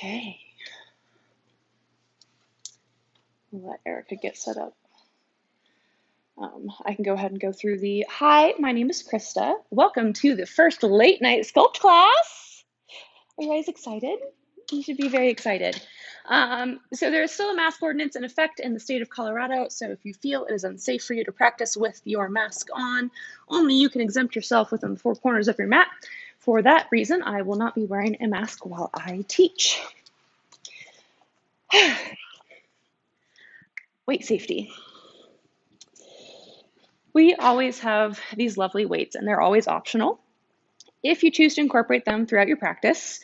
Okay. Let Erica get set up. I can go ahead and go through the, hi, my name is Krista. Welcome to the first late night Sculpt class. Are you guys excited? You should be very excited. So there is still a mask ordinance in effect in the state of Colorado. So if you feel it is unsafe for you to practice with your mask on, only you can exempt yourself within the four corners of your mat. For that reason, I will not be wearing a mask while I teach. Weight safety. We always have these lovely weights and they're always optional. If you choose to incorporate them throughout your practice,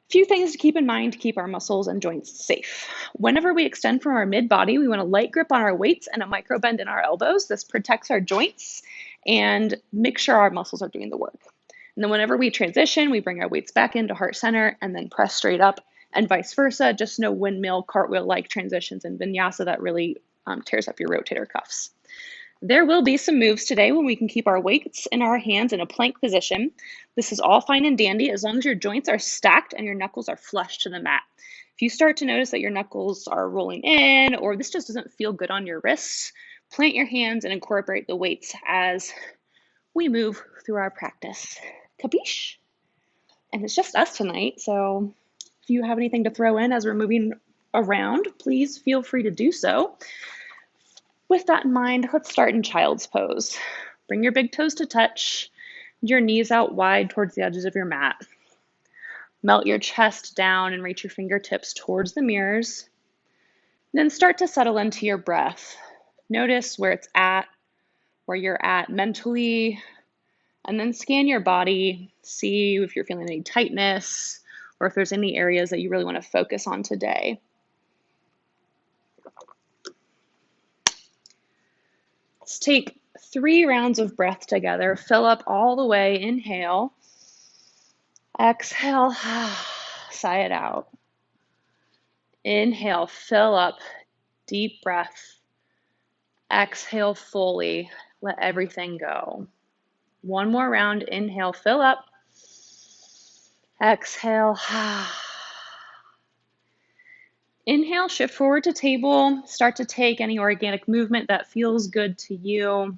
a few things to keep in mind to keep our muscles and joints safe. Whenever we extend from our mid-body, we want a light grip on our weights and a micro bend in our elbows. This protects our joints and makes sure our muscles are doing the work. And then whenever we transition, we bring our weights back into heart center and then press straight up and vice versa. Just no windmill, cartwheel-like transitions in vinyasa that really tears up your rotator cuffs. There will be some moves today when we can keep our weights in our hands in a plank position. This is all fine and dandy as long as your joints are stacked and your knuckles are flush to the mat. If you start to notice that your knuckles are rolling in or this just doesn't feel good on your wrists, plant your hands and incorporate the weights as we move through our practice. Capiche? And it's just us tonight, so if you have anything to throw in as we're moving around, please feel free to do so. With that in mind, let's start in child's pose. Bring your big toes to touch, your knees out wide towards the edges of your mat. Melt your chest down and reach your fingertips towards the mirrors. Then start to settle into your breath. Notice where it's at, where you're at mentally, and then scan your body, see if you're feeling any tightness or if there's any areas that you really want to focus on today. Let's take 3 rounds of breath together. Fill up all the way. Inhale. Exhale. Sigh it out. Inhale. Fill up. Deep breath. Exhale fully. Let everything go. One more round. Inhale. Fill up. Exhale. Inhale, shift forward to table. Start to take any organic movement that feels good to you.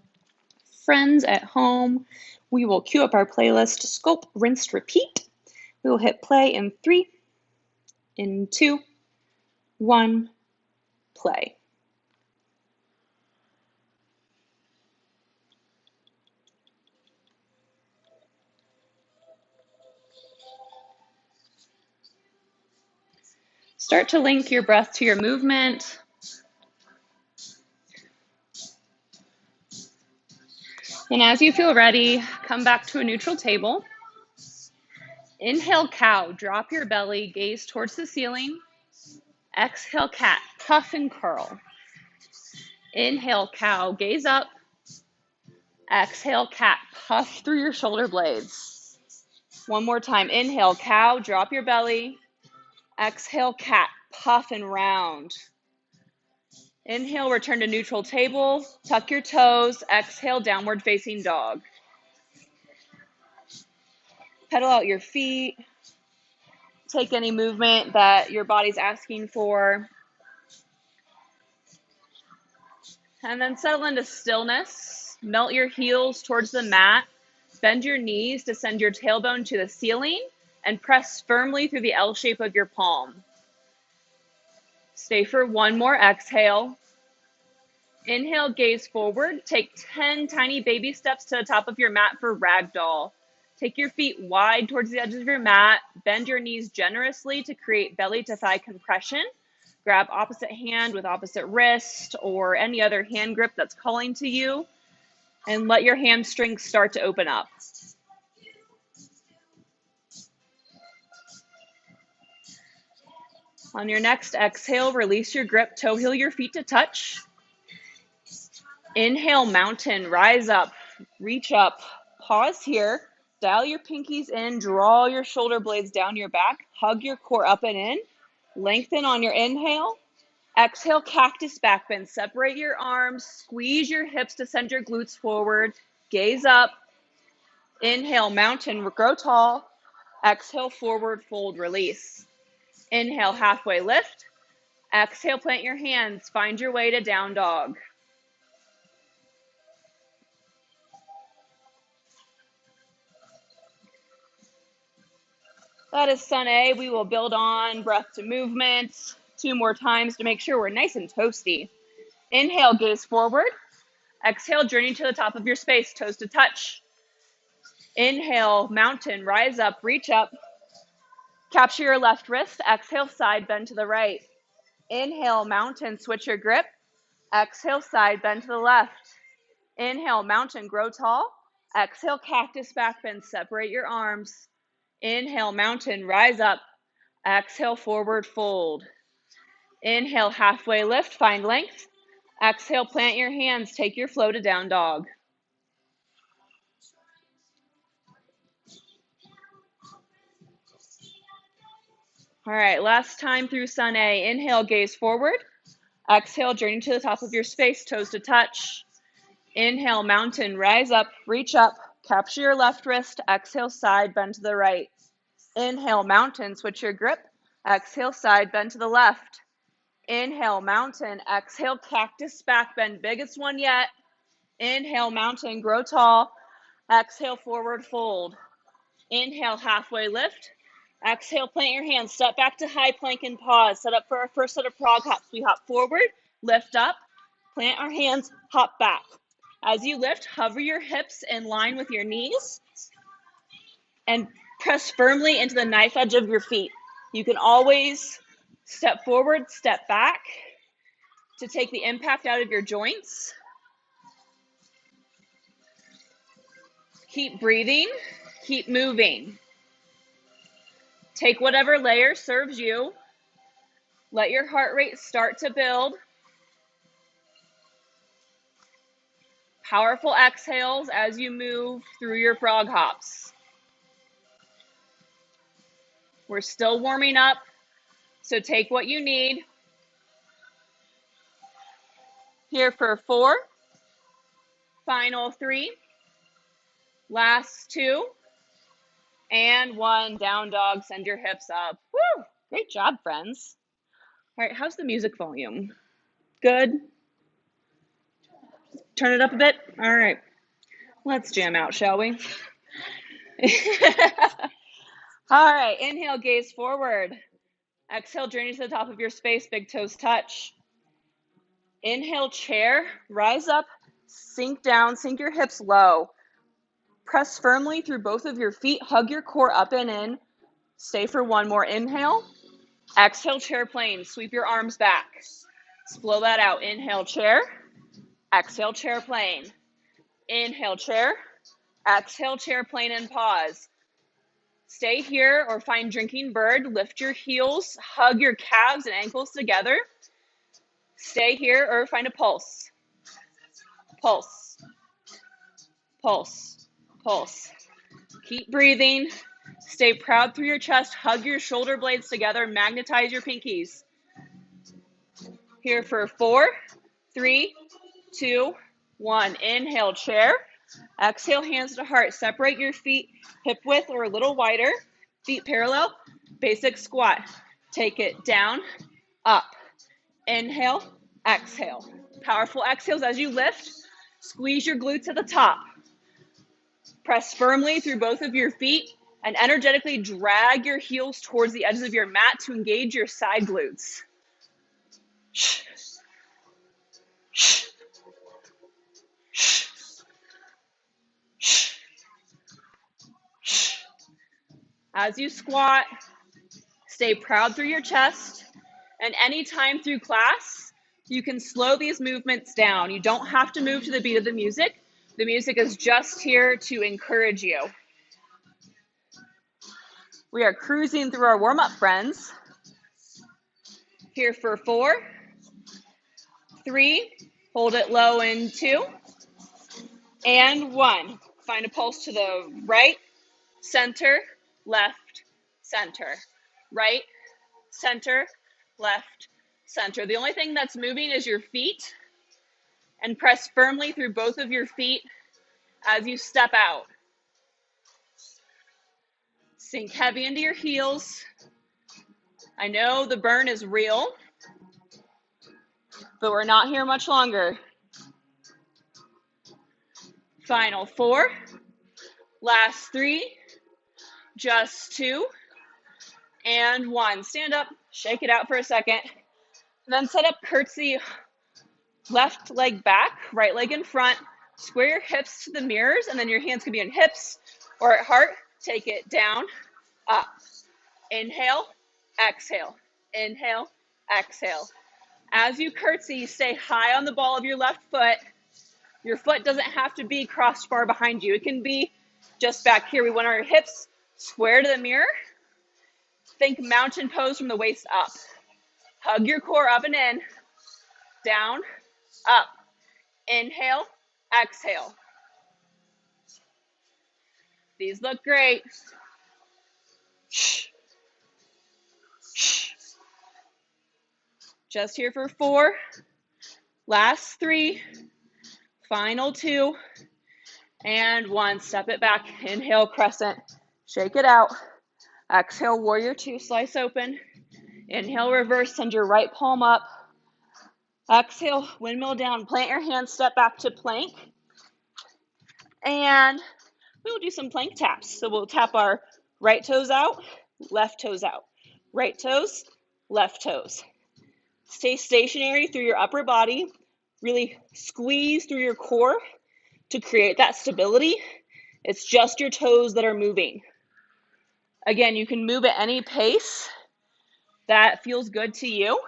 Friends at home, we will cue up our playlist, Sculpt, Rinse, Repeat. We will hit play in 3, in 2, 1, play. Start to link your breath to your movement. And as you feel ready, come back to a neutral table. Inhale, cow, drop your belly, gaze towards the ceiling. Exhale, cat, puff and curl. Inhale, cow, gaze up. Exhale, cat, puff through your shoulder blades. One more time. Inhale, cow, drop your belly. Exhale, cat, puff and round. Inhale, return to neutral table. Tuck your toes. Exhale, downward facing dog. Pedal out your feet. Take any movement that your body's asking for. And then settle into stillness. Melt your heels towards the mat. Bend your knees to send your tailbone to the ceiling and press firmly through the L shape of your palm. Stay for one more exhale. Inhale, gaze forward. Take 10 tiny baby steps to the top of your mat for ragdoll. Take your feet wide towards the edges of your mat. Bend your knees generously to create belly to thigh compression. Grab opposite hand with opposite wrist or any other hand grip that's calling to you. And let your hamstrings start to open up. On your next exhale, release your grip, toe heel your feet to touch. Inhale, mountain, rise up, reach up, pause here, dial your pinkies in, draw your shoulder blades down your back, hug your core up and in, lengthen on your inhale. Exhale, cactus back bend, separate your arms, squeeze your hips to send your glutes forward, gaze up. Inhale, mountain, grow tall. Exhale, forward fold, release. Inhale, halfway lift. Exhale, plant your hands. Find your way to down dog. That is Sun A. We will build on breath to movement 2 more times to make sure we're nice and toasty. Inhale, gaze forward. Exhale, journey to the top of your space, toes to touch. Inhale, mountain, rise up, reach up. Capture your left wrist. Exhale, side bend to the right. Inhale, mountain, switch your grip. Exhale, side bend to the left. Inhale, mountain, grow tall. Exhale, cactus back bend, separate your arms. Inhale, mountain, rise up. Exhale, forward fold. Inhale, halfway lift, find length. Exhale, plant your hands, take your flow to down dog. All right, last time through Sun A. Inhale, gaze forward. Exhale, journey to the top of your space, toes to touch. Inhale, mountain, rise up, reach up, capture your left wrist. Exhale, side bend to the right. Inhale, mountain, switch your grip. Exhale, side bend to the left. Inhale, mountain. Exhale, cactus back bend, biggest one yet. Inhale, mountain, grow tall. Exhale, forward fold. Inhale, halfway lift. Exhale, plant your hands, step back to high plank and pause. Set up for our first set of frog hops. We hop forward, lift up, plant our hands, hop back. As you lift, hover your hips in line with your knees and press firmly into the knife edge of your feet. You can always step forward, step back to take the impact out of your joints. Keep breathing, keep moving. Take whatever layer serves you. Let your heart rate start to build. Powerful exhales as you move through your frog hops. We're still warming up, so take what you need. Here for 4, final 3, last 2, and 1. Down dog, send your hips up. Woo! Great job, friends. All right, how's the music volume? Good? Turn it up a bit? All right, let's jam out, shall we? All right, inhale, gaze forward. Exhale, journey to the top of your space, big toes touch. Inhale, chair, rise up, sink down, sink your hips low. Press firmly through both of your feet, hug your core up and in. Stay for 1 more inhale. Exhale, chair plane, sweep your arms back. Let's blow that out. Inhale, chair. Exhale, chair plane. Inhale, chair. Exhale, chair plane and pause. Stay here or find drinking bird. Lift your heels, hug your calves and ankles together. Stay here or find a pulse. Pulse. Pulse. Pulse. Keep breathing. Stay proud through your chest. Hug your shoulder blades together. Magnetize your pinkies. Here for 4, 3, 2, 1. Inhale, chair. Exhale, hands to heart. Separate your feet hip width or a little wider. Feet parallel. Basic squat. Take it down, up. Inhale, exhale. Powerful exhales as you lift. Squeeze your glutes at the top. Press firmly through both of your feet and energetically drag your heels towards the edges of your mat to engage your side glutes. As you squat, stay proud through your chest, and anytime through class, you can slow these movements down. You don't have to move to the beat of the music. The music is just here to encourage you. We are cruising through our warm-up, friends. Here for 4, 3, hold it low in 2, and 1. Find a pulse to the right, center, left, center. Right, center, left, center. The only thing that's moving is your feet, and press firmly through both of your feet as you step out. Sink heavy into your heels. I know the burn is real, but we're not here much longer. Final 4, last 3, just 2, and 1. Stand up, shake it out for a second, then set up curtsy, left leg back, right leg in front, square your hips to the mirrors, and then your hands can be on hips or at heart. Take it down, up, inhale, exhale, inhale, exhale. As you curtsy, stay high on the ball of your left foot. Your foot doesn't have to be crossed far behind you. It can be just back here. We want our hips square to the mirror. Think mountain pose from the waist up. Hug your core up and in, down, up. Inhale, exhale. These look great. Just here for 4, last 3, final 2, and 1. Step it back. Inhale, crescent. Shake it out. Exhale, warrior 2, slice open. Inhale, reverse, send your right palm up. Exhale, windmill down. Plant your hands, step back to plank. And we will do some plank taps. So we'll tap our right toes out, left toes out. Right toes, left toes. Stay stationary through your upper body. Really squeeze through your core to create that stability. It's just your toes that are moving. Again, you can move at any pace that feels good to you,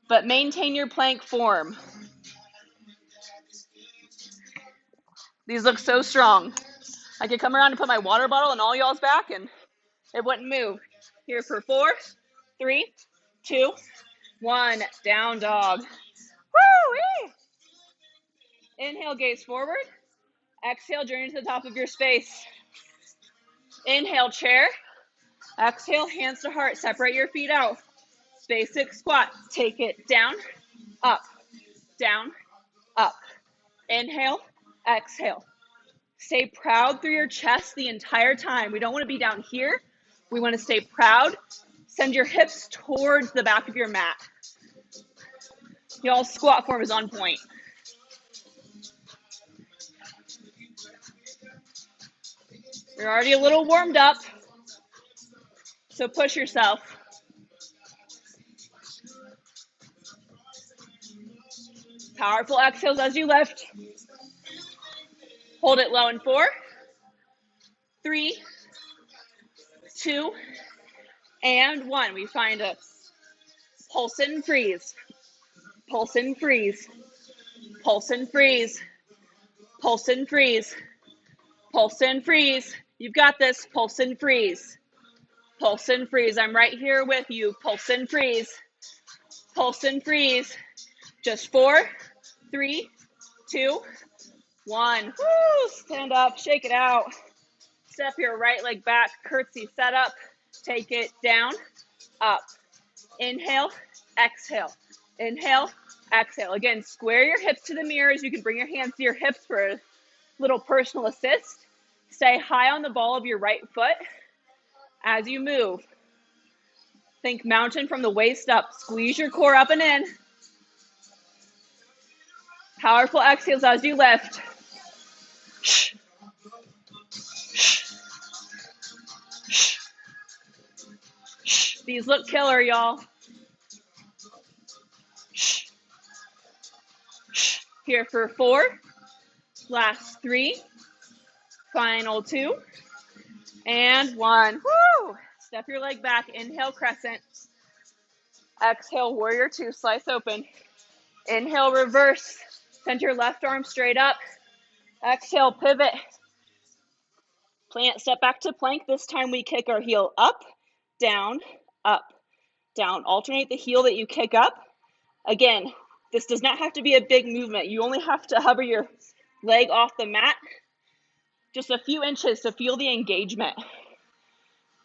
but maintain your plank form. These look so strong. I could come around and put my water bottle in all y'all's back and it wouldn't move. Here for 4, 3, 2, 1. Down dog. Woo-wee! Inhale, gaze forward. Exhale, journey to the top of your space. Inhale, chair. Exhale, hands to heart. Separate your feet out. Basic squat. Take it down, up, down, up. Inhale, exhale. Stay proud through your chest the entire time. We don't want to be down here. We want to stay proud. Send your hips towards the back of your mat. Y'all's squat form is on point. You're already a little warmed up, so push yourself. Powerful exhales as you lift. Hold it low in 4, 3, 2, and 1. We find a pulse and freeze. Pulse and freeze. Pulse and freeze. Pulse and freeze. Pulse and freeze. You've got this. Pulse and freeze. Pulse and freeze. I'm right here with you. Pulse and freeze. Pulse and freeze. Just 4, 3, 2, 1. Woo! Stand up. Shake it out. Step your right leg back. Curtsy set up. Take it down, up. Inhale, exhale. Inhale, exhale. Again, square your hips to the mirrors. You can bring your hands to your hips for a little personal assist. Stay high on the ball of your right foot as you move. Think mountain from the waist up. Squeeze your core up and in. Powerful exhales as you lift. These look killer, y'all. Here for 4, last 3, final 2, and 1. Woo! Step your leg back. Inhale, crescent. Exhale, warrior 2, slice open. Inhale, reverse. Send your left arm straight up. Exhale, pivot. Plant, step back to plank. This time we kick our heel up, down, up, down. Alternate the heel that you kick up. Again, this does not have to be a big movement. You only have to hover your leg off the mat just a few inches to feel the engagement.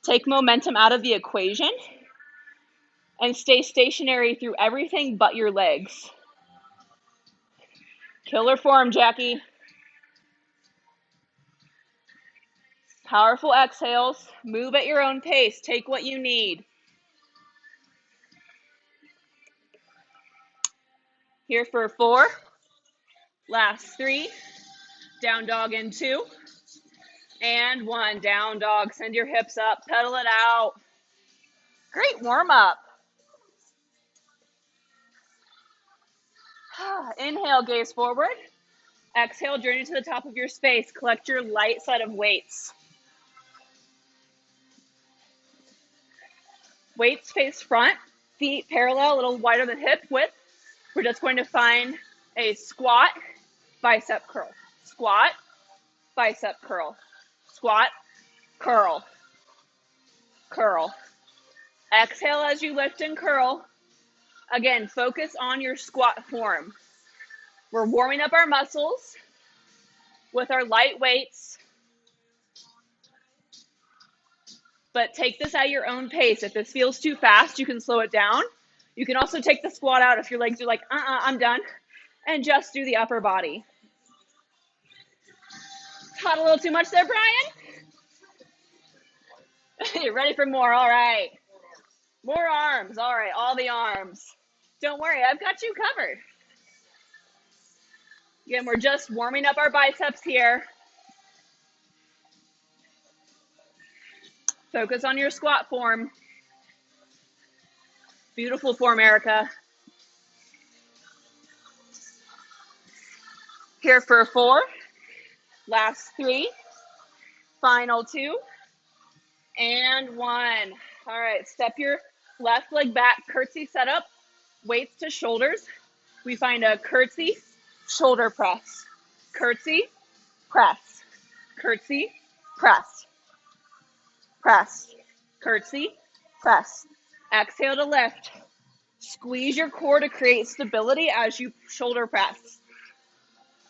Take momentum out of the equation and stay stationary through everything but your legs. Killer form, Jackie. Powerful exhales. Move at your own pace. Take what you need. Here for 4. Last 3. Down dog in 2. And 1. Down dog. Send your hips up. Pedal it out. Great warm up. Inhale, gaze forward. Exhale, journey to the top of your space. Collect your light set of weights. Weights face front, feet parallel, a little wider than hip width. We're just going to find a squat, bicep curl. Squat, bicep curl. Squat, curl. Curl. Exhale as you lift and curl. Again, focus on your squat form. We're warming up our muscles with our light weights, but take this at your own pace. If this feels too fast, you can slow it down. You can also take the squat out if your legs are like, I'm done, and just do the upper body. Caught a little too much there, Brian? You're ready for more, all right. More arms, all right, all the arms. Don't worry, I've got you covered. Again, we're just warming up our biceps here. Focus on your squat form. Beautiful form, Erica. Here for 4. Last 3. Final 2. And 1. All right, step your left leg back, curtsy setup, weights to shoulders. We find a curtsy, shoulder press. Curtsy, press. Curtsy, press. Press. Curtsy, press. Exhale to lift. Squeeze your core to create stability as you shoulder press.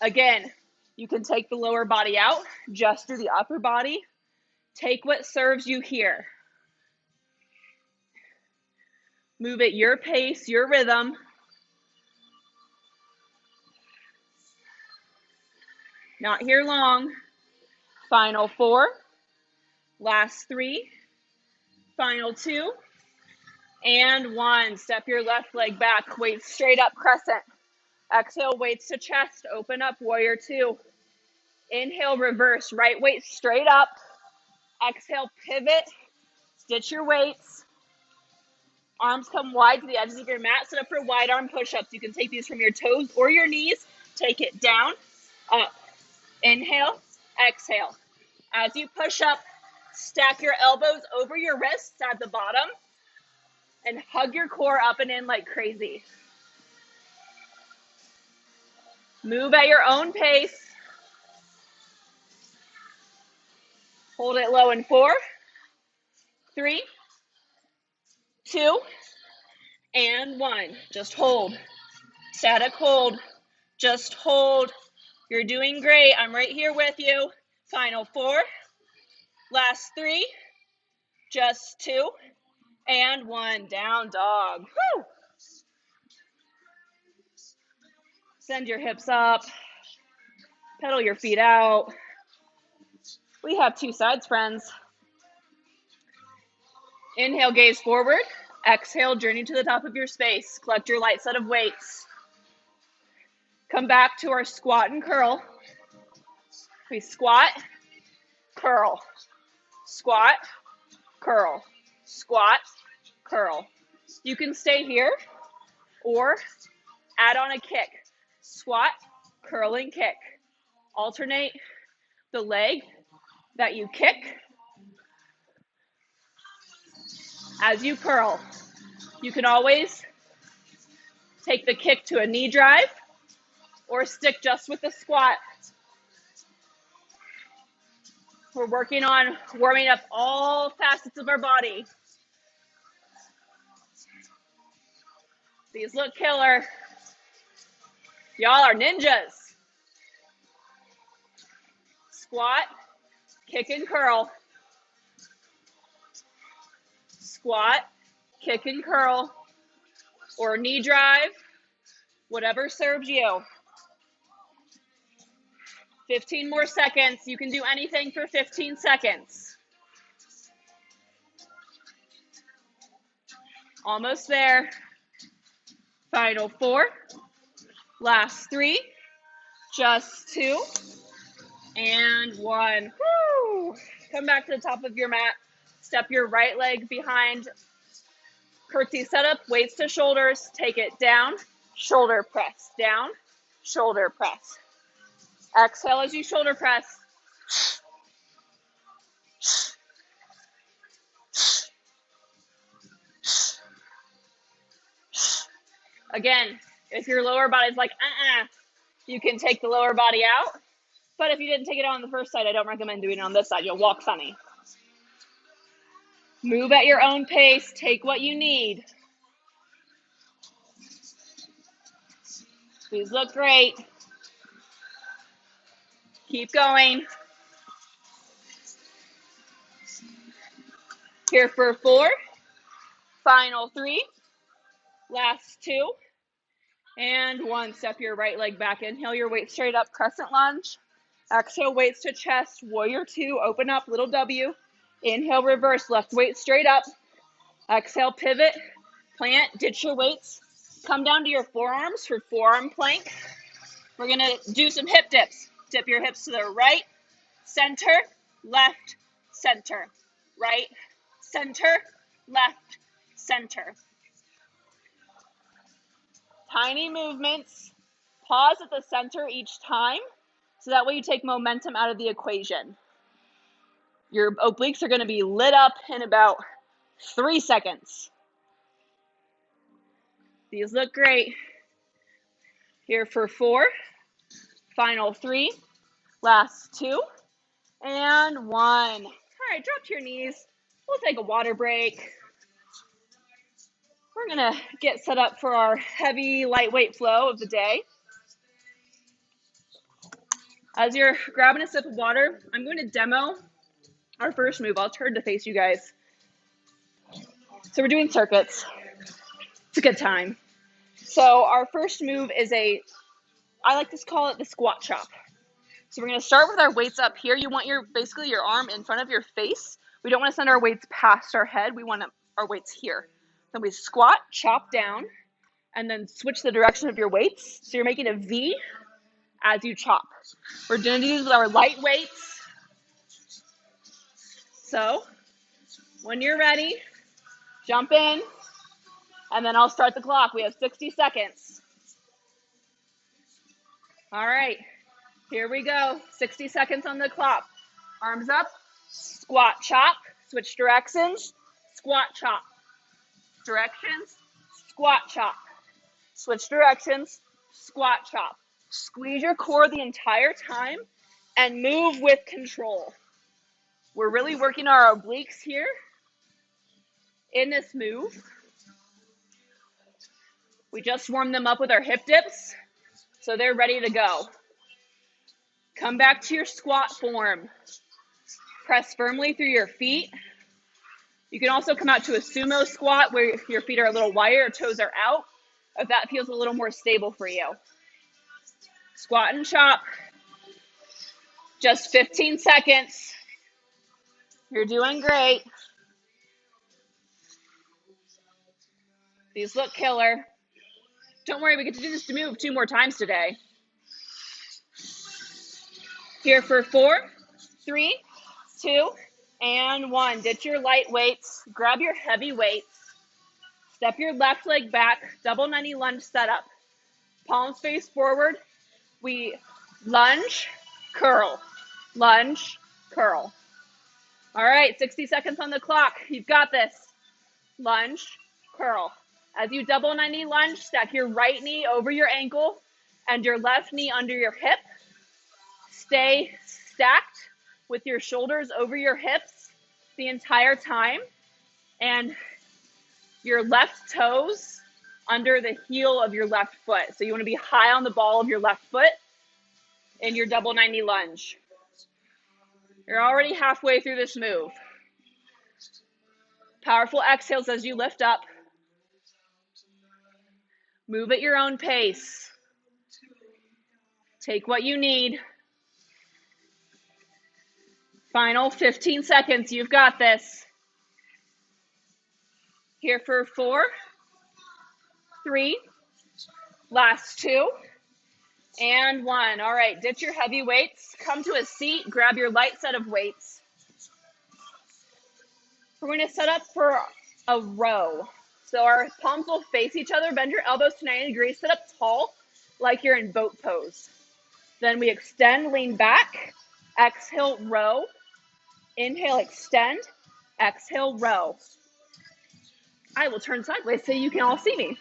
Again, you can take the lower body out, just do the upper body. Take what serves you here. Move at your pace, your rhythm. Not here long. Final 4. Last 3. Final 2. And 1. Step your left leg back. Weights straight up, crescent. Exhale, weights to chest. Open up, warrior 2. Inhale, reverse. Right weight straight up. Exhale, pivot. Stitch your weights. Arms come wide to the edges of your mat. Set up for wide arm push-ups. You can take these from your toes or your knees. Take it down, up. Inhale, exhale. As you push up, stack your elbows over your wrists at the bottom and hug your core up and in like crazy. Move at your own pace. Hold it low in 4, 3, 2, and 1. Just hold. Static hold. Just hold. You're doing great. I'm right here with you. Final 4. Last 3. Just 2. And 1. Down dog. Woo! Send your hips up. Pedal your feet out. We have 2 sides, friends. Inhale, gaze forward. Exhale, journey to the top of your space. Collect your light set of weights. Come back to our squat and curl. We squat, curl, squat, curl, squat, curl. You can stay here or add on a kick. Squat, curling, kick. Alternate the leg that you kick as you curl. You can always take the kick to a knee drive or stick just with the squat. We're working on warming up all facets of our body. These look killer. Y'all are ninjas. Squat, kick and curl. Squat, kick and curl, or knee drive, whatever serves you. 15 more seconds. You can do anything for 15 seconds. Almost there. Final 4. Last 3. Just 2. And 1. Woo! Come back to the top of your mat. Step your right leg behind. Curtsy setup, weights to shoulders. Take it down. Shoulder press. Down. Shoulder press. Exhale as you shoulder press. Again, if your lower body's like, you can take the lower body out. But if you didn't take it on the first side, I don't recommend doing it on this side. You'll walk funny. Move at your own pace. Take what you need. These look great. Keep going. Here for 4. Final 3. Last 2. And 1. Step your right leg back. Inhale your weight straight up. Crescent lunge. Exhale, weights to chest. Warrior 2. Open up. Little W. Inhale, reverse. Left weight straight up. Exhale, pivot. Plant. Ditch your weights. Come down to your forearms for forearm plank. We're going to do some hip dips. Dip your hips to the right, center, left, center. Right, center, left, center. Tiny movements. Pause at the center each time, so that way you take momentum out of the equation. Your obliques are going to be lit up in about 3 seconds. These look great. Here for 4. Final 3. Last 2. And 1. All right, drop to your knees. We'll take a water break. We're going to get set up for our heavy, lightweight flow of the day. As you're grabbing a sip of water, I'm going to demo our first move. I'll turn to face you guys. So we're doing circuits. It's a good time. So our first move is I like to call it the squat chop. So we're going to start with our weights up here. You want basically your arm in front of your face. We don't want to send our weights past our head. We want our weights here. Then we squat, chop down, and then switch the direction of your weights. So you're making a V as you chop. We're going to do these with our light weights. So when you're ready, jump in, and then I'll start the clock. We have 60 seconds. All right, here we go. 60 seconds on the clock. Arms up, squat, chop, switch directions, squat, chop. Directions, squat, chop. Switch directions, squat, chop. Squeeze your core the entire time and move with control. We're really working our obliques here in this move. We just warmed them up with our hip dips, so they're ready to go. Come back to your squat form. Press firmly through your feet. You can also come out to a sumo squat where your feet are a little wider, your toes are out, if that feels a little more stable for you. Squat and chop. Just 15 seconds. You're doing great. These look killer. Don't worry, we get to do this move 2 more times today. Here for 4, 3, 2, and 1. Ditch your light weights. Grab your heavy weights. Step your left leg back. Double 90 lunge setup. Palms face forward. We lunge, curl. Lunge, curl. All right, 60 seconds on the clock. You've got this. Lunge, curl. As you double 90 lunge, stack your right knee over your ankle and your left knee under your hip. Stay stacked with your shoulders over your hips the entire time, and your left toes under the heel of your left foot. So you want to be high on the ball of your left foot in your double 90 lunge. You're already halfway through this move. Powerful exhales as you lift up. Move at your own pace. Take what you need. Final 15 seconds. You've got this. Here for 4, 3, last 2, and 1. All right, ditch your heavy weights. Come to a seat. Grab your light set of weights. We're going to set up for a row. So our palms will face each other. Bend your elbows to 90 degrees. Sit up tall like you're in boat pose. Then we extend, lean back. Exhale, row. Inhale, extend. Exhale, row. I will turn sideways so you can all see me.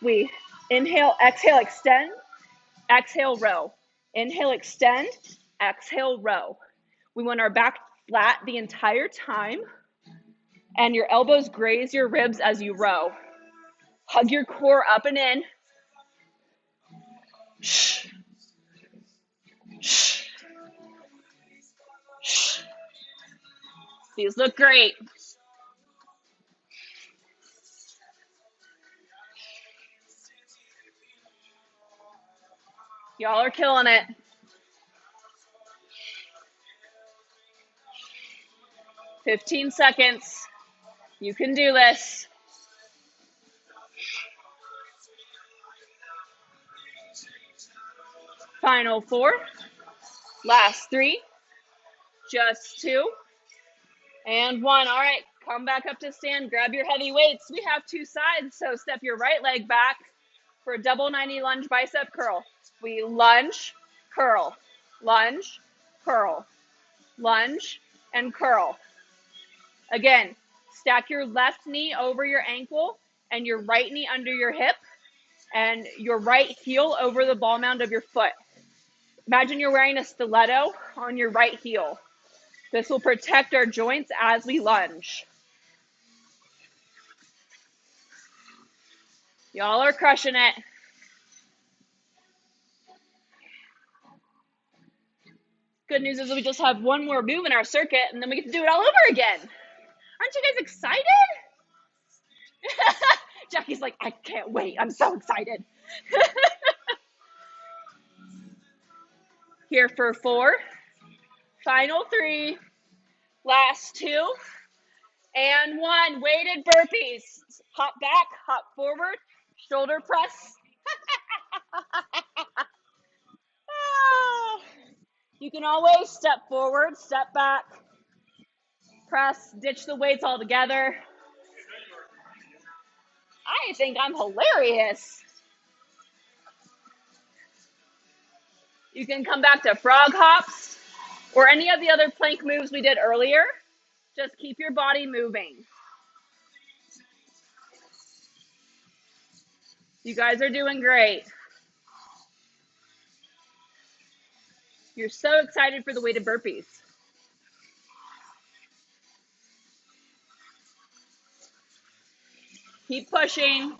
We inhale, exhale, extend. Exhale, row. Inhale, extend. Exhale, row. We want our back flat the entire time. And your elbows graze your ribs as you row. Hug your core up and in. Shh. Shh. Shh. These look great. Y'all are killing it. "15 seconds. You can do this. Final 4, last 3, just 2, and 1. All right, come back up to stand. Grab your heavy weights. We have 2 sides, so step your right leg back for a double 90 lunge bicep curl. We lunge, curl, lunge, curl, lunge, and curl. Again, stack your left knee over your ankle and your right knee under your hip and your right heel over the ball mound of your foot. Imagine you're wearing a stiletto on your right heel. This will protect our joints as we lunge. Y'all are crushing it. Good news is we just have one more move in our circuit and then we get to do it all over again. Aren't you guys excited? Jackie's like, I can't wait. I'm so excited. Here for 4, final 3, last 2, and 1. Weighted burpees. Hop back, hop forward, shoulder press. You can always step forward, step back, press, ditch the weights altogether. I think I'm hilarious. You can come back to frog hops or any of the other plank moves we did earlier. Just keep your body moving. You guys are doing great. You're so excited for the weighted burpees. Keep pushing.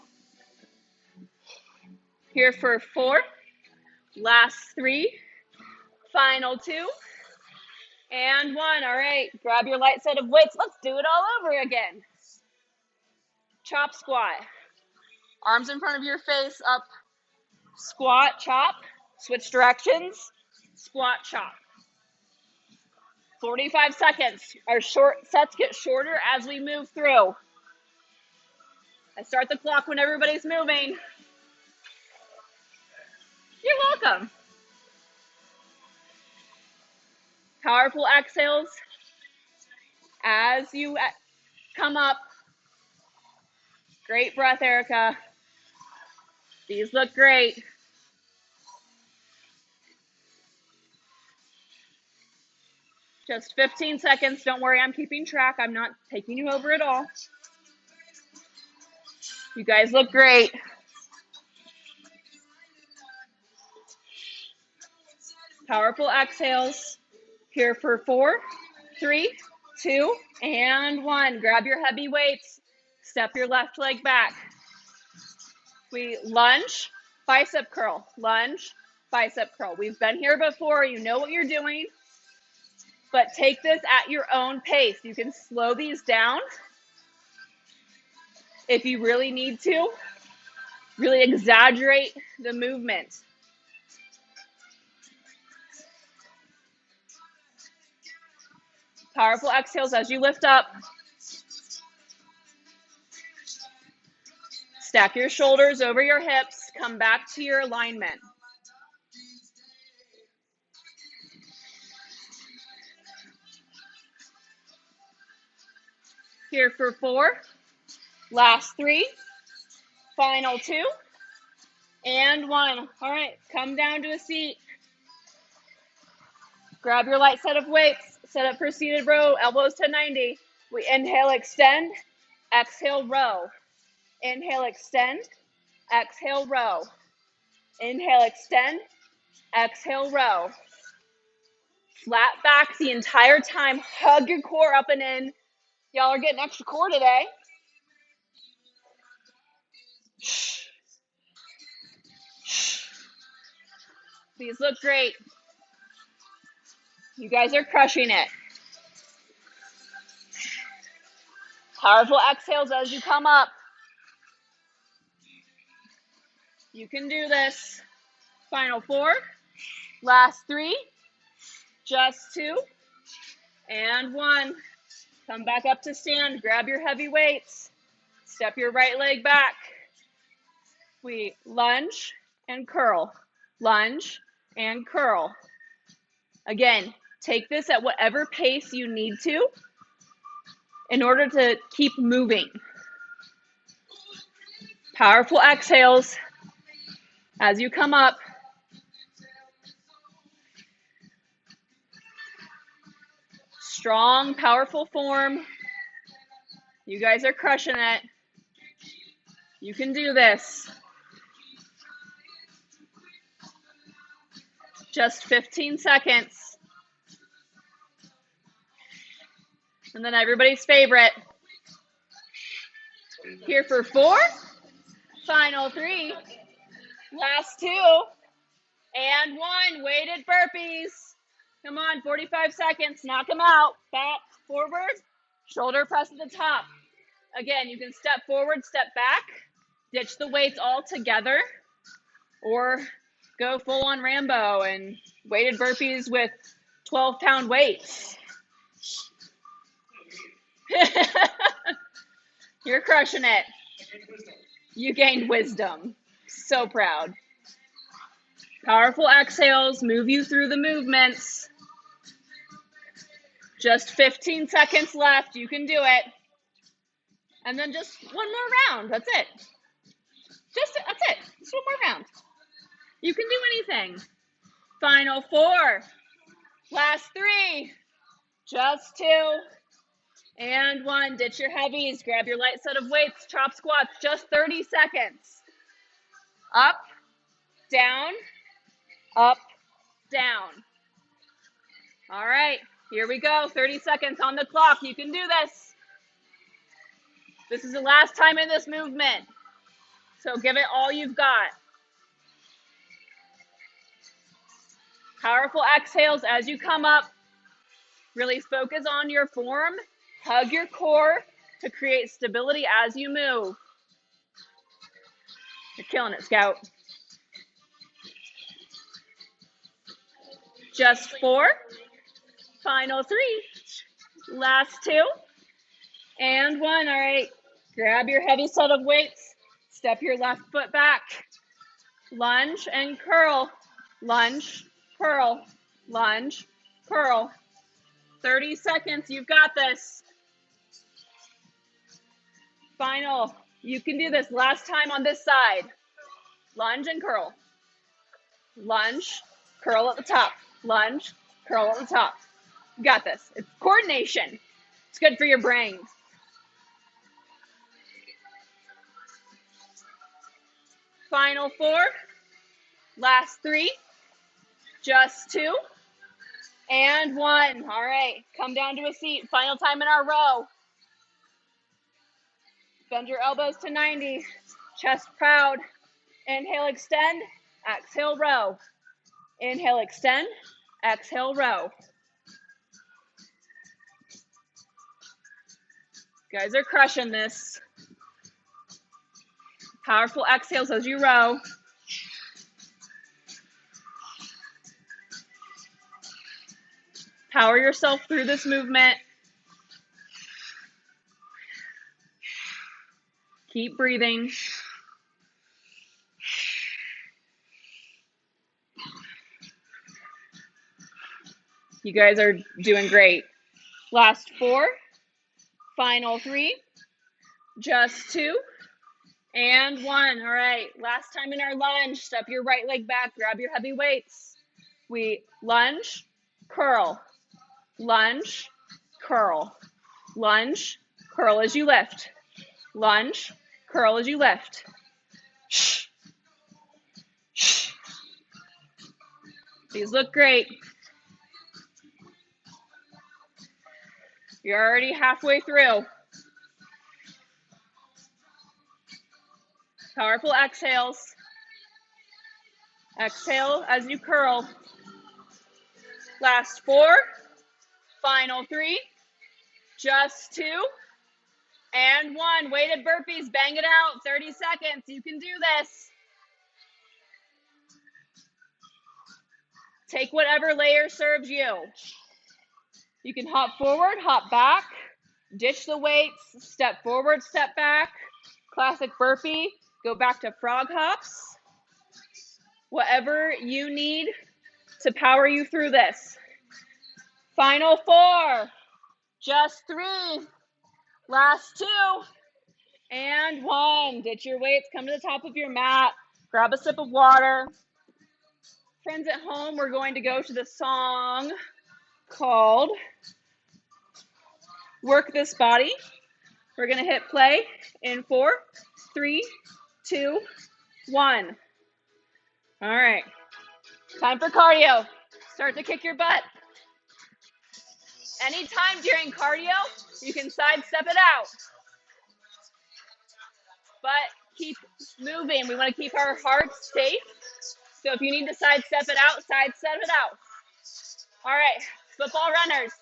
Here for 4, last 3, final 2, and 1. All right, grab your light set of weights. Let's do it all over again. Chop squat. Arms in front of your face, up, squat, chop, switch directions, squat, chop. 45 seconds. Our short sets get shorter as we move through. I start the clock when everybody's moving. You're welcome. Powerful exhales as you come up. Great breath, Erica. These look great. Just 15 seconds. Don't worry, I'm keeping track. I'm not taking you over at all. You guys look great. Powerful exhales. Here for 4, 3, 2, and 1. Grab your heavy weights. Step your left leg back. We lunge, bicep curl, lunge, bicep curl. We've been here before. You know what you're doing. But take this at your own pace. You can slow these down if you really need to. Really exaggerate the movement. Powerful exhales as you lift up. Stack your shoulders over your hips. Come back to your alignment. Here for 4, last 3, final 2, and 1. All right, come down to a seat. Grab your light set of weights. Set up for seated row, elbows to 90. We inhale, extend, exhale, row. Inhale, extend, exhale, row. Inhale, extend, exhale, row. Flat back the entire time. Hug your core up and in. Y'all are getting extra core today. These look great. You guys are crushing it. Powerful exhales as you come up. You can do this. Final 4, last 3, just 2, and 1. Come back up to stand. Grab your heavy weights. Step your right leg back. We lunge and curl. Lunge and curl. Again, take this at whatever pace you need to in order to keep moving. Powerful exhales as you come up. Strong, powerful form. You guys are crushing it. You can do this. Just 15 seconds. And then everybody's favorite. Here for 4, final 3, last 2, and 1. Weighted burpees. Come on, 45 seconds. Knock them out. Back, forward, shoulder press at the top. Again, you can step forward, step back, ditch the weights all together, or go full on Rambo and weighted burpees with 12-pound weights. You're crushing it. You gained wisdom. So proud. Powerful exhales move you through the movements. Just 15 seconds left. You can do it. And then just one more round. That's it. That's it. Just one more round. You can do anything. Final 4. Last 3. Just 2. And 1. Ditch your heavies. Grab your light set of weights. Chop squats. Just 30 seconds. Up, down, up, down. All right. Here we go. 30 seconds on the clock. You can do this. This is the last time in this movement. So give it all you've got. Powerful exhales as you come up. Really focus on your form. Hug your core to create stability as you move. You're killing it, Scout. Just 4. Final 3. Last 2. And 1. All right. Grab your heavy set of weights. Step your left foot back. Lunge and curl. Lunge, curl, lunge, curl. 30 seconds. You've got this. Final. You can do this. Last time on this side. Lunge and curl. Lunge, curl at the top. Lunge, curl at the top. You got this. It's coordination. It's good for your brain. Final 4. Last 3. Just 2. And 1. All right. Come down to a seat. Final time in our row. Bend your elbows to 90. Chest proud. Inhale, extend. Exhale, row. Inhale, extend. Exhale, row. You guys are crushing this. Powerful exhales as you row. Power yourself through this movement. Keep breathing. You guys are doing great. Last 4, final 3, just 2, and 1. All right, last time in our lunge, step your right leg back, grab your heavy weights. We lunge, curl, lunge, curl, lunge, curl as you lift, lunge, curl as you lift. These look great. You're already halfway through. Powerful exhales. Exhale as you curl. Last 4, final 3, just 2, and 1. Weighted burpees, bang it out, 30 seconds. You can do this. Take whatever layer serves you. You can hop forward, hop back, ditch the weights, step forward, step back, classic burpee, go back to frog hops. Whatever you need to power you through this. Final 4, just 3, last 2, and 1. Ditch your weights, come to the top of your mat, grab a sip of water. Friends at home, we're going to go to the song called Work This Body. We're going to hit play in 4, 3, 2, 1. All right, time for cardio. Start to kick your butt. Anytime during cardio, you can sidestep it out. But keep moving. We want to keep our hearts safe. So if you need to sidestep it out, sidestep it out. All right, football runners.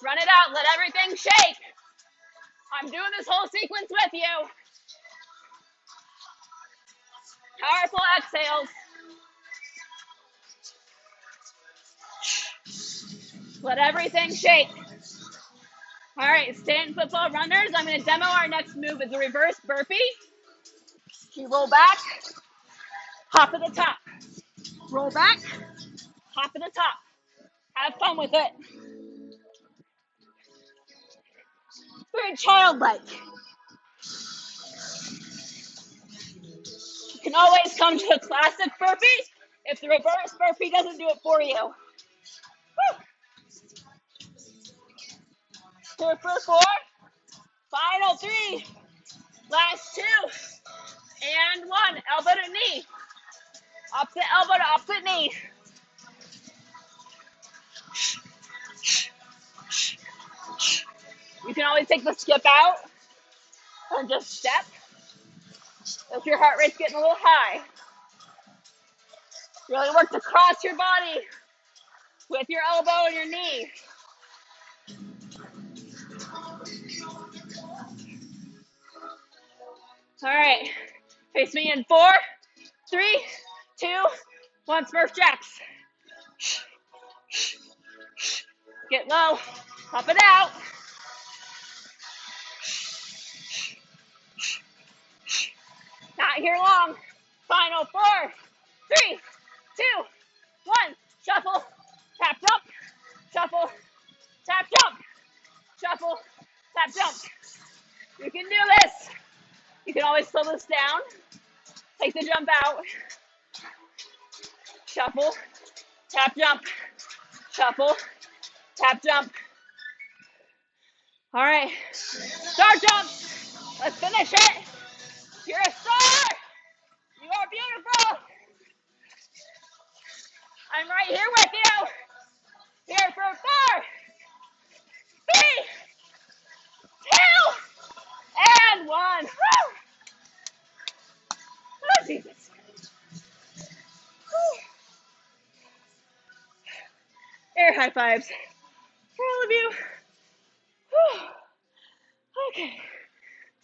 Run it out. Let everything shake. I'm doing this whole sequence with you. Powerful exhales. Let everything shake. All right, stand football runners. I'm going to demo our next move. It's a reverse burpee. You roll back, hop to the top. Roll back, hop to the top. Have fun with it. Very childlike. You can always come to a classic burpee if the reverse burpee doesn't do it for you. Woo. Here for 4, final 3, last 2, and 1. Elbow to knee. Opposite elbow to opposite knee. You can always take the skip out or just step if your heart rate's getting a little high. Really work to cross your body with your elbow and your knee. All right, face me in 4, 3, 2, 1, Smurf jacks. Get low, pop it out. Not here long. Final 4, 3, 2, 1. Shuffle, tap, jump, shuffle, tap, jump, shuffle, tap, jump. You can do this. You can always slow this down. Take the jump out. Shuffle, tap, jump, shuffle, tap, jump. All right, star jumps. Let's finish it. You're a star. You are beautiful. I'm right here with you. Here for 4, 3, 2, and 1. Woo. Oh, Jesus. Woo. Air high fives for all of you. Woo. Okay.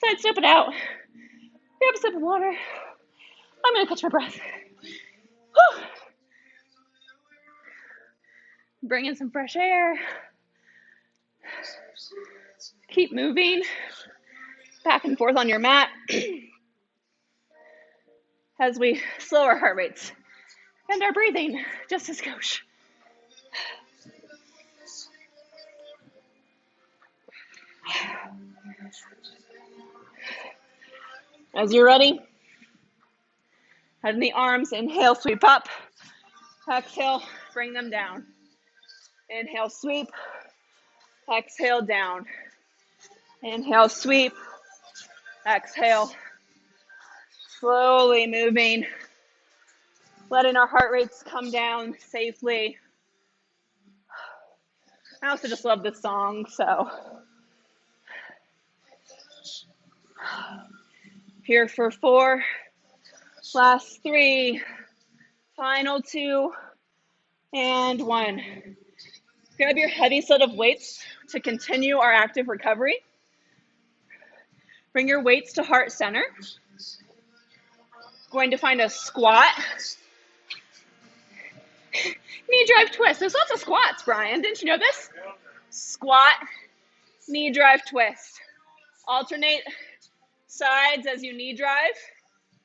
Sidestep it out. Grab a sip of water. I'm going to catch my breath. Woo. Bring in some fresh air. Keep moving. back and forth on your mat as we slow our heart rates and our breathing just a skosh. As you're ready, head in the arms, inhale, sweep up. Exhale, bring them down. Inhale, sweep. Exhale, down. Inhale, sweep. Exhale. Slowly moving, letting our heart rates come down safely. I also just love this song, so. Here for 4, last 3, final 2, and 1. Grab your heavy set of weights to continue our active recovery. Bring your weights to heart center. Going to find a squat. Knee drive twist. There's lots of squats, Brian. Didn't you know this? Squat, knee drive twist. Alternate sides as you knee drive.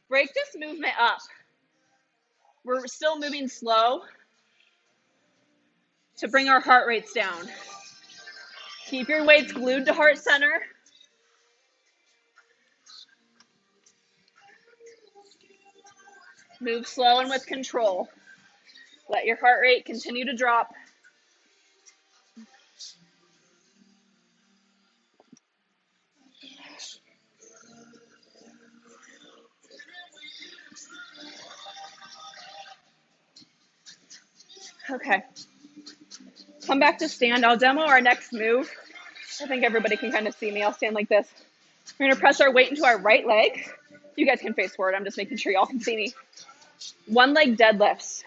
Break this movement up. We're still moving slow to bring our heart rates down. Keep your weights glued to heart center. Move slow and with control. Let your heart rate continue to drop. Okay. Come back to stand. I'll demo our next move. I think everybody can kind of see me. I'll stand like this. We're going to press our weight into our right leg. You guys can face forward. I'm just making sure y'all can see me. One leg deadlifts.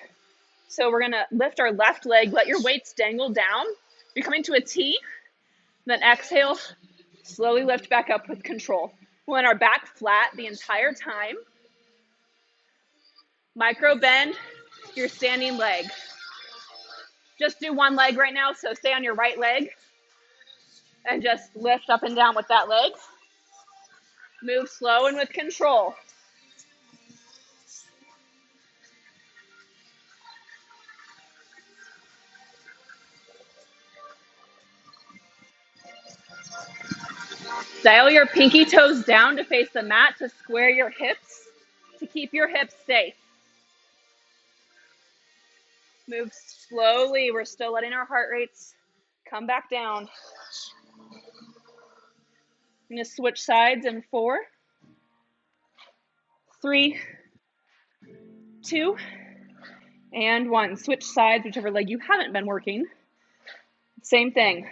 So we're going to lift our left leg. Let your weights dangle down. You're coming to a T. Then exhale. Slowly lift back up with control. We want our back flat the entire time. Micro bend your standing leg. Just do one leg right now, so stay on your right leg and just lift up and down with that leg. Move slow and with control. Dial your pinky toes down to face the mat to square your hips, to keep your hips safe. Move slowly. We're still letting our heart rates come back down. I'm going to switch sides in 4, 3, 2, and 1. Switch sides, whichever leg you haven't been working. Same thing.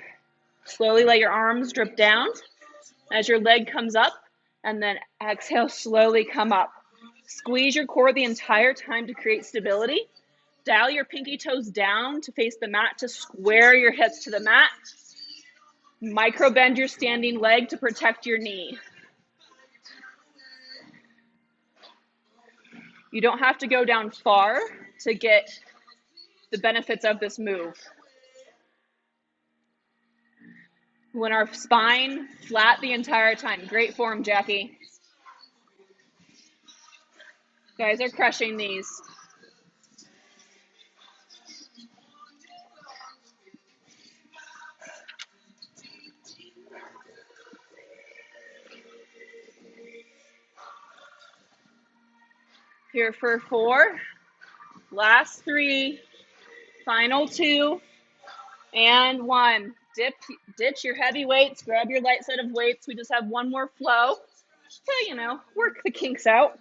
Slowly let your arms drip down as your leg comes up, and then exhale, slowly come up. Squeeze your core the entire time to create stability. Dial your pinky toes down to face the mat to square your hips to the mat. Micro bend your standing leg to protect your knee. You don't have to go down far to get the benefits of this move. When our spine flat the entire time. Great form, Jackie. You guys are crushing these. Here for 4, last 3, final 2, and 1. Ditch your heavy weights, grab your light set of weights. We just have one more flow to, work the kinks out.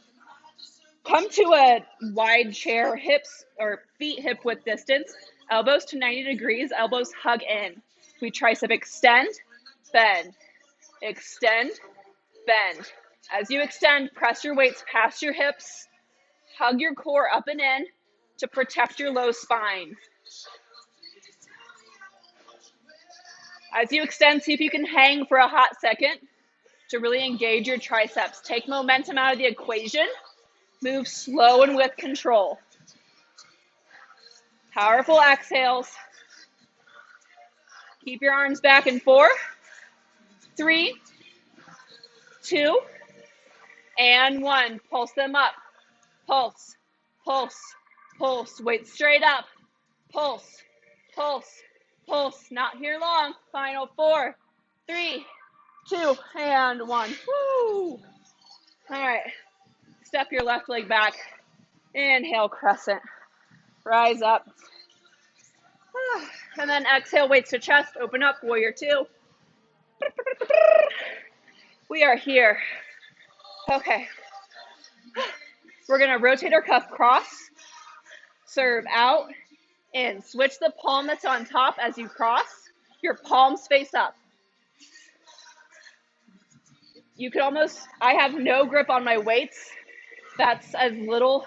Come to a wide chair, hips or feet hip width distance, elbows to 90 degrees, elbows hug in. We tricep extend, bend, extend, bend. As you extend, press your weights past your hips. Hug your core up and in to protect your low spine. As you extend, see if you can hang for a hot second to really engage your triceps. Take momentum out of the equation. Move slow and with control. Powerful exhales. Keep your arms back in 4, 3, 2, and 1. Pulse them up. Pulse, pulse, pulse. Weight straight up. Pulse, pulse, pulse. Not here long. Final 4, 3, 2, and 1. Woo! All right. Step your left leg back. Inhale, crescent. Rise up. And then exhale, weights to chest. Open up, warrior 2. We are here. Okay. We're going to rotate our cuff cross. Serve out. In. Switch the palm that's on top as you cross. Your palms face up. You can almost, I have no grip on my weights. That's as little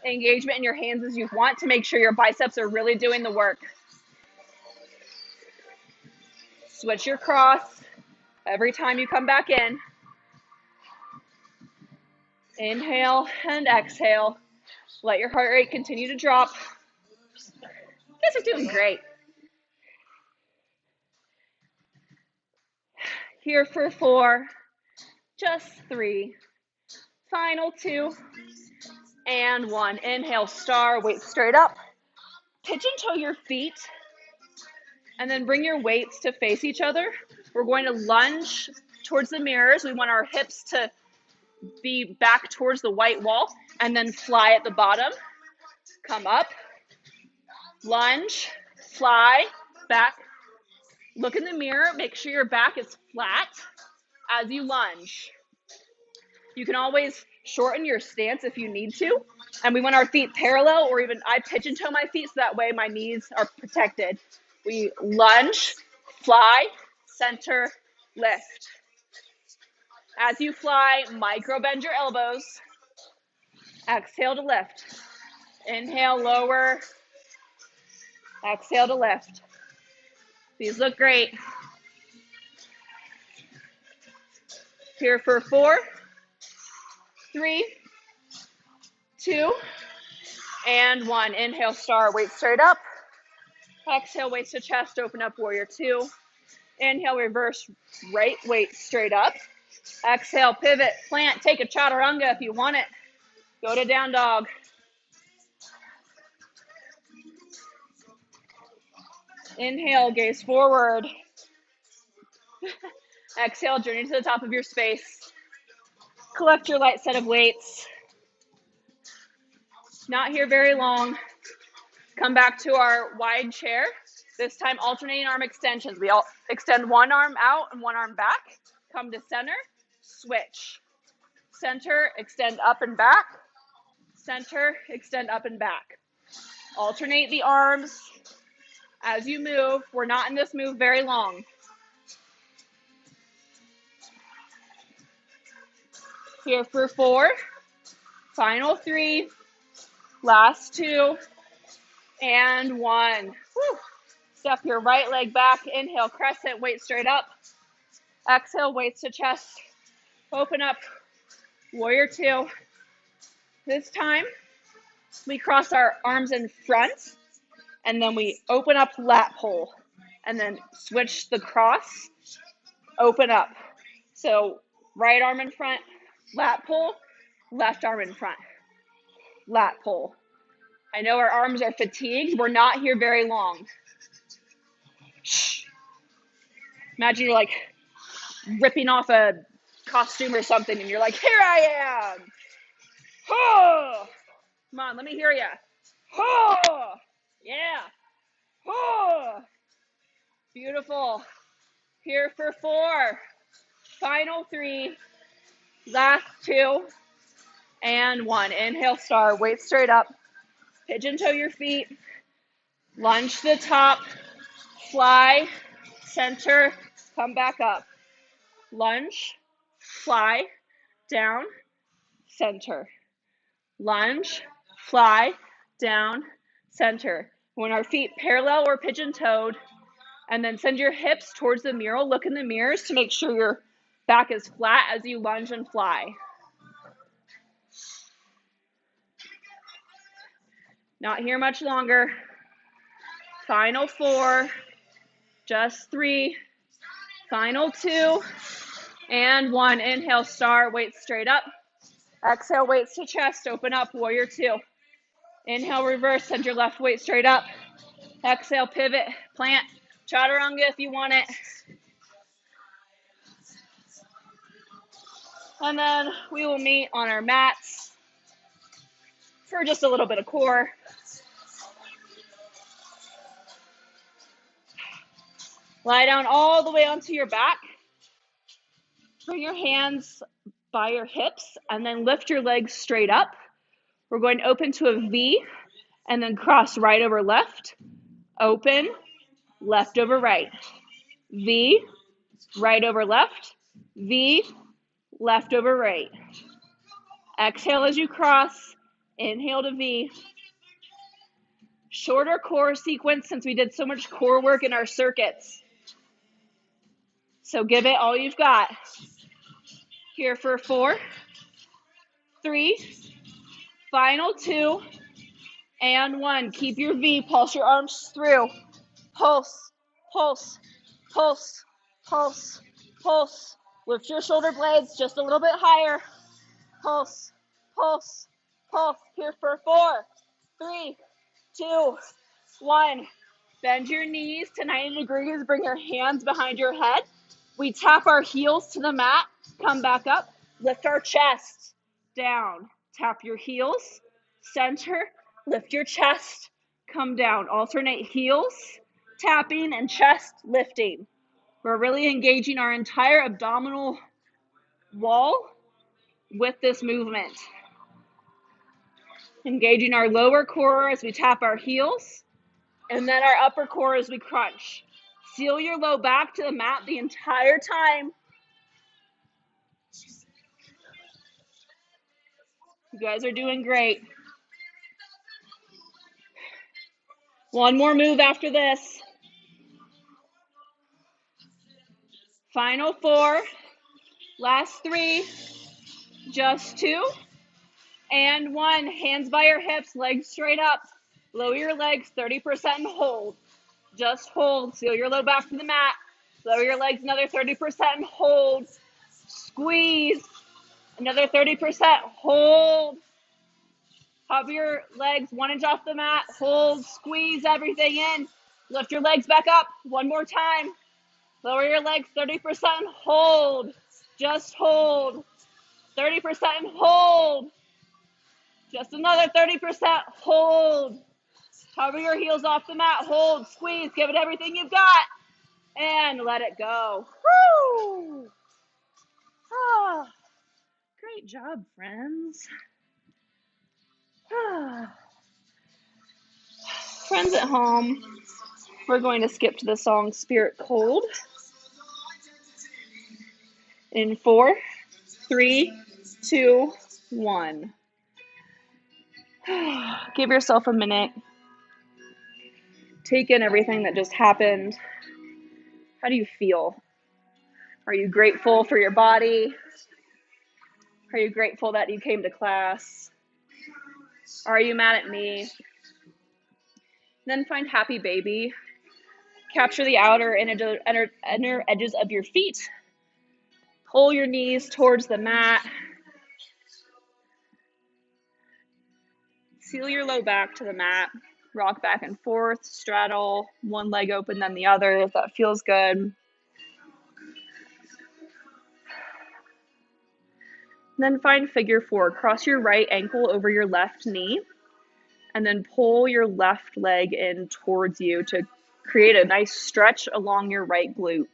engagement in your hands as you want to make sure your biceps are really doing the work. Switch your cross every time you come back in. Inhale and exhale. Let your heart rate continue to drop. You guys are doing great. Here for 4, just 3, final 2, and 1. Inhale, star, weight straight up. Pigeon toe your feet, and then bring your weights to face each other. We're going to lunge towards the mirrors. We want our hips to be back towards the white wall, and then fly at the bottom. Come up, lunge, fly, back. Look in the mirror, make sure your back is flat as you lunge. You can always shorten your stance if you need to. And we want our feet parallel, or even I pigeon toe my feet so that way my knees are protected. We lunge, fly, center, lift. As you fly, micro bend your elbows. Exhale to lift. Inhale, lower. Exhale to lift. These look great. Here for 4, 3, 2, and 1. Inhale, star, weight straight up. Exhale, weights to chest, open up, warrior 2. Inhale, reverse, right weight straight up. Exhale, pivot, plant, take a chaturanga if you want it. Go to down dog. Inhale, gaze forward. Exhale, journey to the top of your space. Collect your light set of weights. Not here very long. Come back to our wide chair. This time alternating arm extensions. We all extend one arm out and one arm back. Come to center, switch. Center, extend up and back. Center, extend up and back. Alternate the arms as you move. We're not in this move very long. Here for 4, final 3, last 2, and 1. Woo. Step your right leg back. Inhale, crescent, weight straight up. Exhale, weights to chest. Open up, warrior 2. This time, we cross our arms in front, and then we open up lat pull, and then switch the cross, open up. So right arm in front, lat pull, left arm in front, lat pull. I know our arms are fatigued. We're not here very long. Shh. Imagine you're like ripping off a costume or something, and you're like, here I am. Oh, come on, let me hear you. Oh, yeah. Oh, beautiful. Here for 4, final 3, last 2, and 1. Inhale, star, weight straight up. Pigeon toe your feet. Lunge to the top. Fly, center, come back up. Lunge, fly, down, center. Lunge, fly, down, center. When our feet parallel or pigeon-toed, and then send your hips towards the mirror. Look in the mirrors to make sure your back is flat as you lunge and fly. Not here much longer. Final 4, just 3, final 2, And 1, inhale, star, weights straight up. Exhale, weights to chest, open up, warrior 2. Inhale, reverse, send your left weight straight up. Exhale, pivot, plant, chaturanga if you want it. And then we will meet on our mats for just a little bit of core. Lie down all the way onto your back. Bring your hands by your hips and then lift your legs straight up. We're going to open to a V and then cross right over left. Open, left over right. V, right over left. V, left over right. Exhale as you cross. Inhale to V. Shorter core sequence since we did so much core work in our circuits. So give it all you've got. Here for 4, 3, final 2, and 1. Keep your V. Pulse your arms through. Pulse, pulse, pulse, pulse, pulse. Lift your shoulder blades just a little bit higher. Pulse, pulse, pulse. Here for 4, 3, 2, 1. Bend your knees to 90 degrees. Bring your hands behind your head. We tap our heels to the mat. Come back up. Lift our chest down. Tap your heels. Center. Lift your chest. Come down. Alternate heels, tapping, and chest lifting. We're really engaging our entire abdominal wall with this movement. Engaging our lower core as we tap our heels, and then our upper core as we crunch. Seal your low back to the mat the entire time. You guys are doing great. One more move after this. Final 4, last 3, just 2, and 1. Hands by your hips, legs straight up. Lower your legs 30% and hold. Just hold. Seal your low back to the mat. Lower your legs another 30% and hold. Squeeze. Another 30%. Hold. Hover your legs 1 inch off the mat. Hold. Squeeze everything in. Lift your legs back up. One more time. Lower your legs 30%. Hold. Just hold. 30% and hold. Just another 30%. Hold. Hover your heels off the mat. Hold. Squeeze. Give it everything you've got. And let it go. Woo! Ah, great job, friends. Ah. Friends at home, we're going to skip to the song Spirit Cold. In 4, 3, 2, 1. Give yourself a minute. Take in everything that just happened. How do you feel? Are you grateful for your body? Are you grateful that you came to class? Are you mad at me? Then find happy baby. Capture the outer inner edges of your feet. Pull your knees towards the mat. Seal your low back to the mat. Rock back and forth. Straddle one leg open, then the other if that feels good. Then find figure 4. Cross your right ankle over your left knee. And then pull your left leg in towards you to create a nice stretch along your right glute.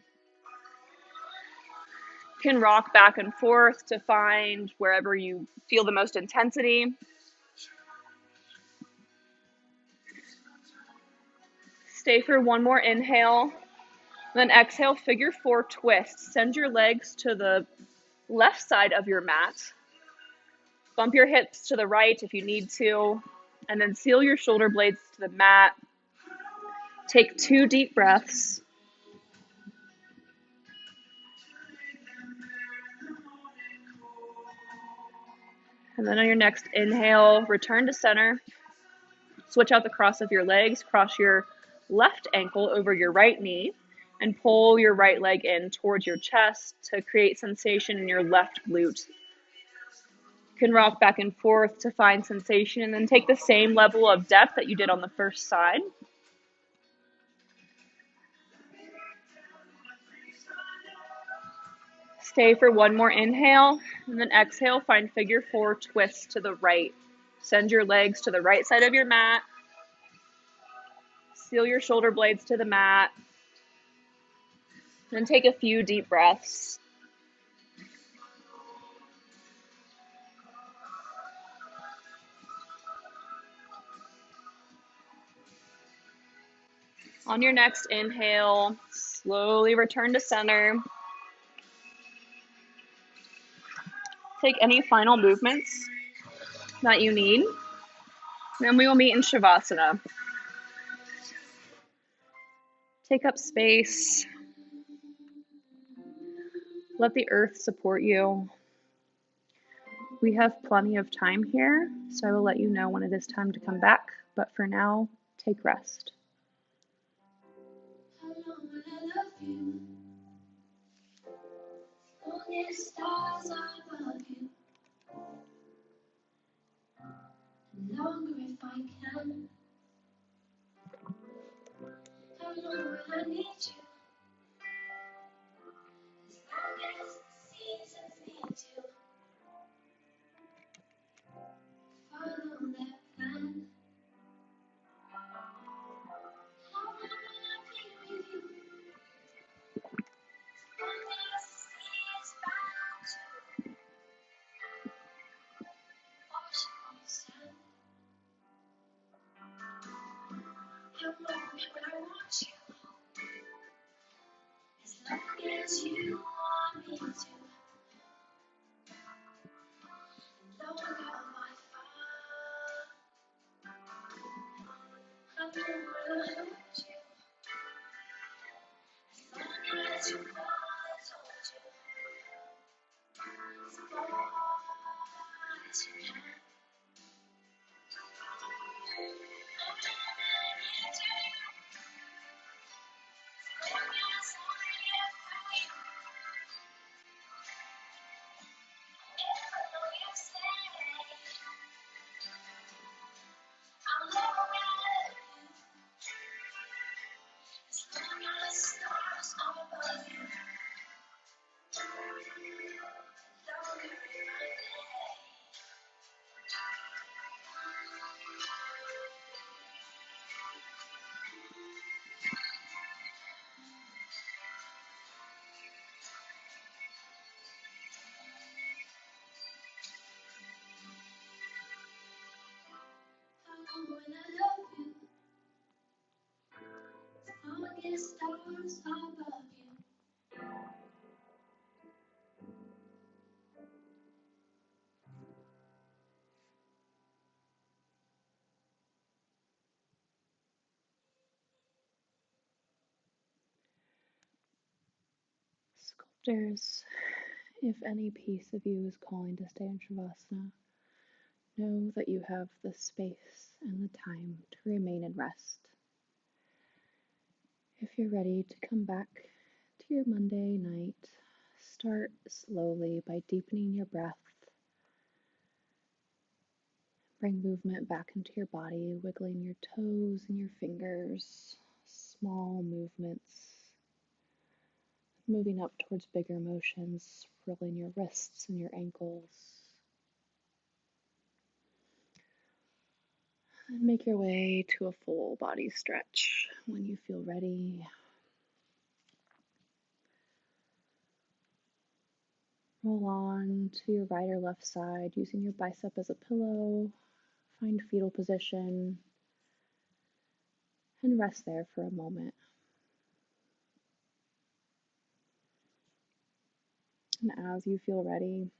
You can rock back and forth to find wherever you feel the most intensity. Stay for one more inhale. Then exhale, figure 4 twist. Send your legs to the left side of your mat. Bump your hips to the right if you need to. And then seal your shoulder blades to the mat. Take 2 deep breaths. And then on your next inhale, return to center. Switch out the cross of your legs. Cross your left ankle over your right knee. and pull your right leg in towards your chest to create sensation in your left glute. You can rock back and forth to find sensation, and then take the same level of depth that you did on the first side. Stay for one more inhale, and then exhale, find figure four twist to the right. Send your legs to the right side of your mat. Seal your shoulder blades to the mat. Then take a few deep breaths. On your next inhale, slowly return to center. Take any final movements that you need. Then we will meet in Shavasana. Take up space. Let the earth support you. We have plenty of time here, so I will let you know when it is time to come back. But for now, take rest. Longer if I can. I know when I need you. As long as the seasons need you. Follow that plan. How will I be with you? As long as the sea is bound to wash on the sand. You'll know me when I want you. As long as you want me to. Lord, you're my Father. I know when I hurt you. As long as you want, I told you. As far as you can. When I love you, strongest stars above you. Sculptors, if any piece of you is calling to stay in Shavasana, know that you have the space and the time to remain in rest. If you're ready to come back to your Monday night, start slowly by deepening your breath. Bring movement back into your body, wiggling your toes and your fingers, small movements. Moving up towards bigger motions, rolling your wrists and your ankles. And make your way to a full body stretch when you feel ready. Roll on to your right or left side, using your bicep as a pillow. Find fetal position and rest there for a moment. And as you feel ready,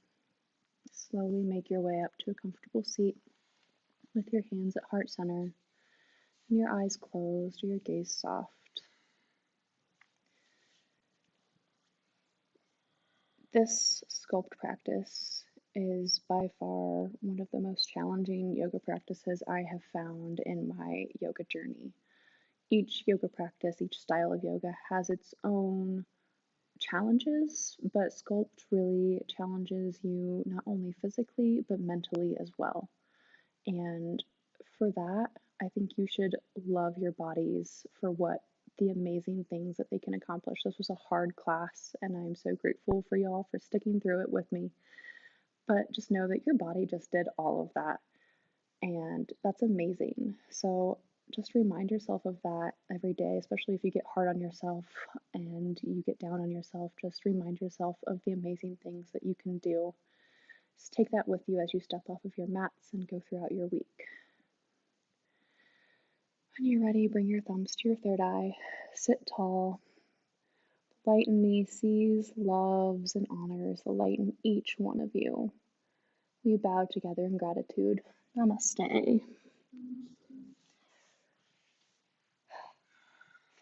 slowly make your way up to a comfortable seat with your hands at heart center and your eyes closed or your gaze soft. This sculpt practice is by far one of the most challenging yoga practices I have found in my yoga journey. each yoga practice, each style of yoga has its own challenges, but Sculpt really challenges you not only physically, but mentally as well. And for that, I think you should love your bodies for what the amazing things that they can accomplish. This was a hard class, and I'm so grateful for y'all for sticking through it with me. But just know that your body just did all of that, and that's amazing. So just remind yourself of that every day, especially if you get hard on yourself and you get down on yourself. Just remind yourself of the amazing things that you can do. Just take that with you as you step off of your mats and go throughout your week. When you're ready, bring your thumbs to your third eye. Sit tall. The light in me sees, loves, and honors the light in each one of you. We bow together in gratitude. Namaste.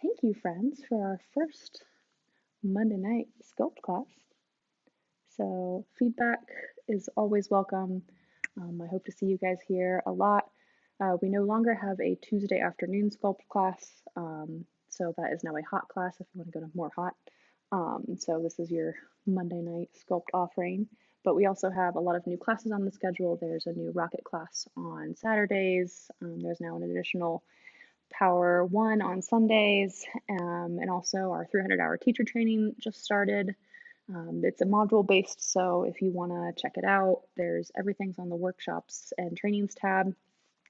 Thank you, friends, for our first Monday night Sculpt class. So feedback is always welcome. I hope to see you guys here a lot. We no longer have a Tuesday afternoon Sculpt class, so that is now a hot class if you want to go to more hot. So this is your Monday night Sculpt offering. But we also have a lot of new classes on the schedule. There's a new rocket class on Saturdays. There's now an additional Power One on Sundays, and also our 300-hour teacher training just started. It's a module based, so if you want to check it out, there's everything's on the workshops and trainings tab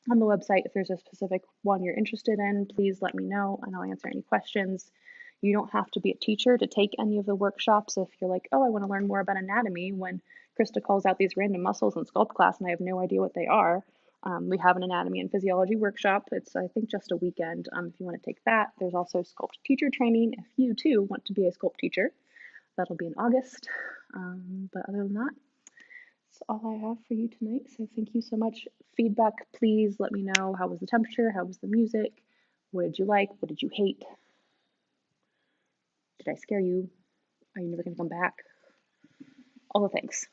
on the website. If there's a specific one you're interested in, please let me know and I'll answer any questions. You don't have to be a teacher to take any of the workshops. If you're like, oh, I want to learn more about anatomy, when Krista calls out these random muscles in Sculpt class and I have no idea what they are, we have an anatomy and physiology workshop. It's, I think, just a weekend if you want to take that. There's also Sculpt teacher training if you too want to be a Sculpt teacher. That'll be in August. But other than that, that's all I have for you tonight. So thank you so much. Feedback, please let me know. How was the temperature? How was the music? What did you like? What did you hate? Did I scare you? Are you never going to come back? All the things.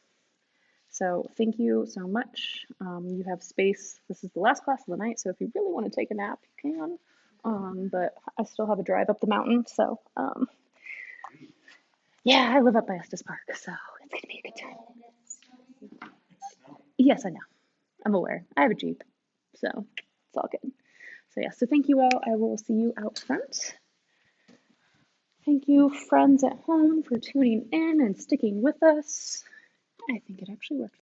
So thank you so much. You have space. This is the last class of the night, so if you really want to take a nap, you can. But I still have a drive up the mountain, so yeah, I live up by Estes Park, so it's gonna be a good time. Yes, I know. I'm aware. I have a Jeep, so it's all good. So yeah, so thank you all. I will see you out front. Thank you, friends at home, for tuning in and sticking with us. I think it actually worked.